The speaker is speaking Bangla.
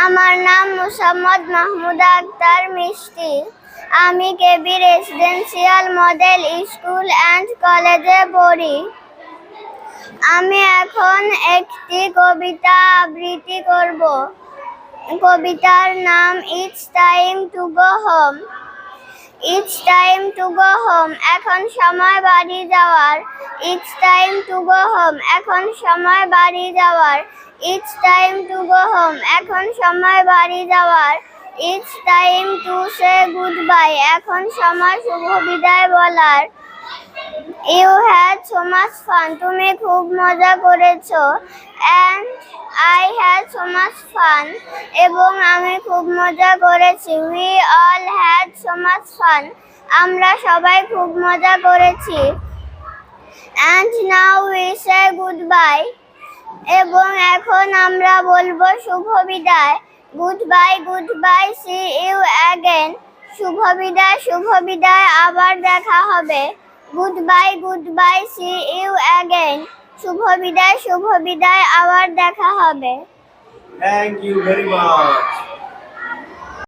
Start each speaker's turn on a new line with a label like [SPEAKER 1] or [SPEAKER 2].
[SPEAKER 1] আমার নাম মুসাম্মদ মাহমুদা আক্তার মিষ্টি। আমি কেবি রেসিডেন্সিয়াল মডেল স্কুল অ্যান্ড কলেজে পড়ি। আমি এখন একটি কবিতা আবৃত্তি করব। কবিতার নাম it's time to go home. It's time to go home, এখন সময় বাড়ি যাওয়ার। It's time to go home, এখন সময় বাড়ি যাওয়ার। It's time to go home, এখন সময় বাড়ি যাওয়ার। It's time to say good bye, এখন সময় শুভ বিদায় বলার। You had so much fun, তুমি খুব মজা করেছো। And I had so much fun, এবং আমি খুব মজা করেছি। We all had so much fun, আমরা সবাই খুব মজা করেছি। And now we say good bye, এবং এখন আমরা বলবো শুভ বিদায়। Goodbye, see you again. শুভ বিদায়, আবার দেখা হবে। Goodbye, see you again. শুভ বিদায়, আবার দেখা হবে।
[SPEAKER 2] Thank you very much.